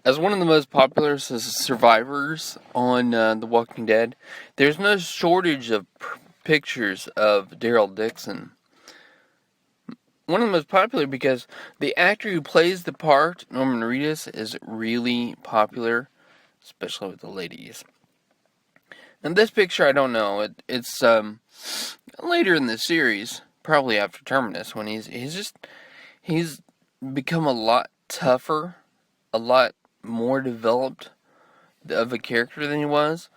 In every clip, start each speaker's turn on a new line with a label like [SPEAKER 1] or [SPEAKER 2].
[SPEAKER 1] As one of the most popular survivors on The Walking Dead, there's no shortage of pictures of Daryl Dixon. One of the most popular because the actor who plays the part, Norman Reedus, is really popular, especially with the ladies. And this picture, I don't know. It's later in the series, probably after Terminus, when he's become a lot tougher, a lot more developed of a character than he was.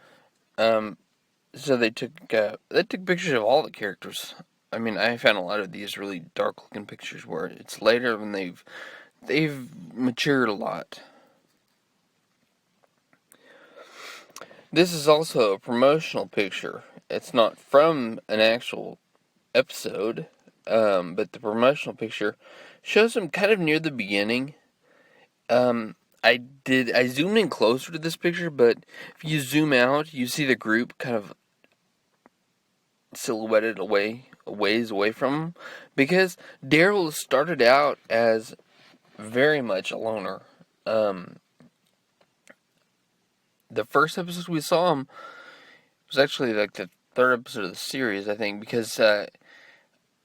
[SPEAKER 1] So they took pictures of all the characters. I mean, I found a lot of these really dark looking pictures where it's later when they've matured a lot. This is also a promotional picture. It's not from an actual episode, but the promotional picture shows him kind of near the beginning. I zoomed in closer to this picture, but if you zoom out, you see the group kind of silhouetted a ways away from him, because Daryl started out as very much a loner. The first episode we saw him was actually like the third episode of the series, I think, because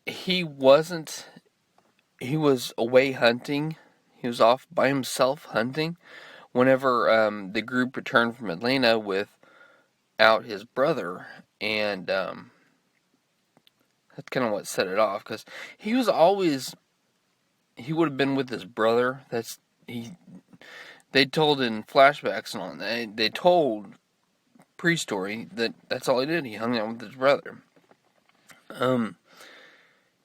[SPEAKER 1] he was away hunting. He was off by himself hunting whenever the group returned from Atlanta without his brother, and that's kind of what set it off, because he would have been with his brother. They told in flashbacks and all. They told pre-story that's all he did. He hung out with his brother. And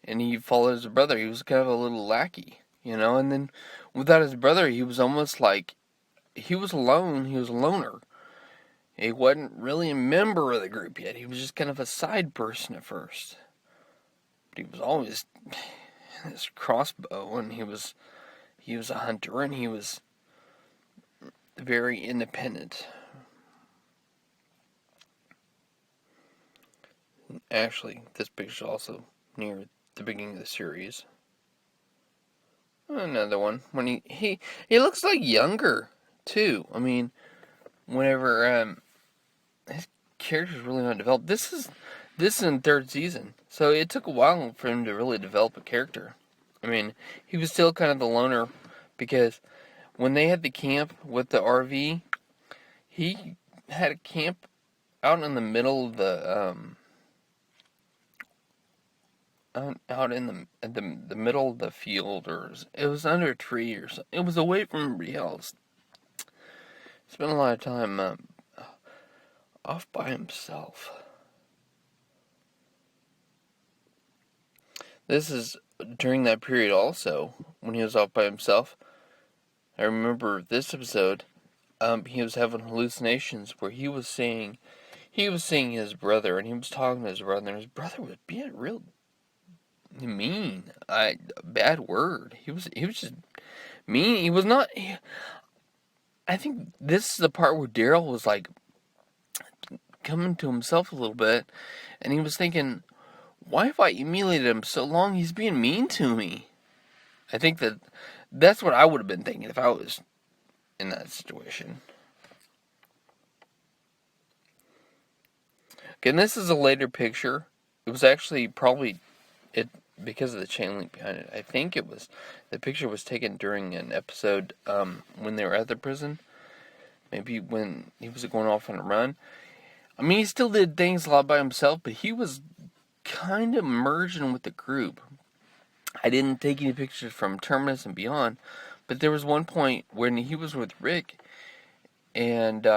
[SPEAKER 1] he followed his brother. He was kind of a little lackey, and then without his brother, he was almost like he was alone. He was a loner. He wasn't really a member of the group yet. He was just kind of a side person at first. But he was always this crossbow, and he was a hunter, and he was very independent. Actually, this picture is also near the beginning of the series. Another one when he looks like younger too. I mean, whenever his character's really not developed. This is in third season, so it took a while for him to really develop a character. I mean, he was still kind of the loner, because when they had the camp with the RV, he had a camp out in the middle of the out in the middle of the field, or it was under a tree or something. It was away from everybody else. Spent a lot of time off by himself. This is during that period also, when he was off by himself. I remember this episode, he was having hallucinations where he was seeing his brother, and he was talking to his brother, and his brother was being real mean. Bad word. He was just mean. He was not. I think this is the part where Daryl was like coming to himself a little bit, and he was thinking, why have I emulated him so long? He's being mean to me. I think that's what I would have been thinking if I was in that situation. Okay, and this is a later picture. It was actually probably because of the chain link behind it. I think the picture was taken during an episode when they were at the prison. Maybe when he was going off on a run. I mean, he still did things a lot by himself, but he was kind of merging with the group. I didn't take any pictures from Terminus and beyond, but there was one point when he was with Rick, and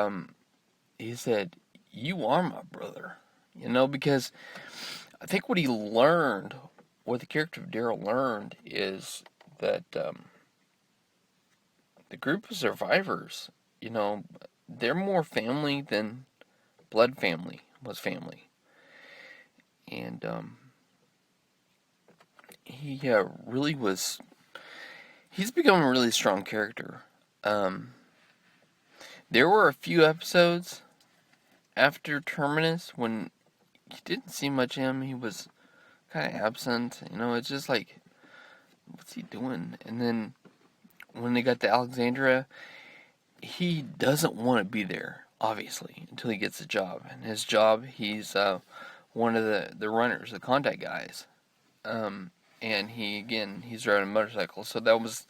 [SPEAKER 1] he said, "You are my brother," because I think what the character of Daryl learned, is that the group of survivors, they're more family than blood family was family. And he really was. He's become a really strong character. There were a few episodes after Terminus when you didn't see much of him. He was kind of absent. It's just like, what's he doing? And then when they got to Alexandria, he doesn't want to be there, obviously, until he gets a job. And his job, he's one of the runners, the contact guys. And he's riding a motorcycle. So that was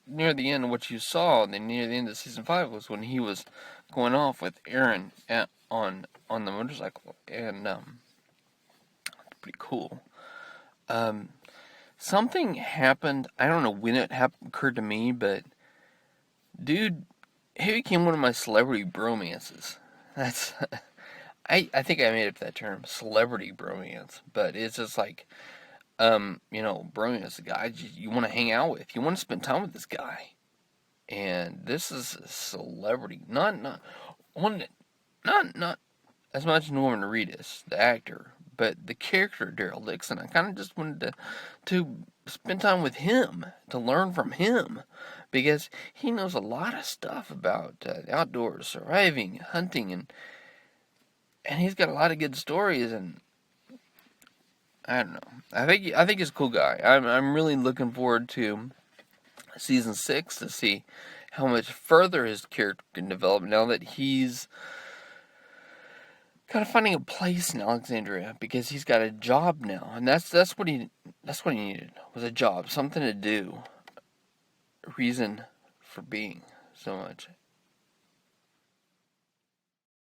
[SPEAKER 1] near the end of what you saw. And then near the end of season 5 was when he was going off with Aaron on the motorcycle, and pretty cool. Something happened. I don't know when it occurred to me, but dude, he became one of my celebrity bromances. That's I think I made up that term, celebrity bromance. But it's just like, bromance, the guy you want to hang out with. You want to spend time with this guy. And this is a celebrity, not as much Norman Reedus, the actor, but the character Daryl Dixon. I kind of just wanted to spend time with him, to learn from him, because he knows a lot of stuff about the outdoors, surviving, hunting, and he's got a lot of good stories. And I don't know. I think he's a cool guy. I'm really looking forward to season 6 to see how much further his character can develop now that he's kind of finding a place in Alexandria, because he's got a job now, and that's what he needed, was a job, something to do, a reason for being so much.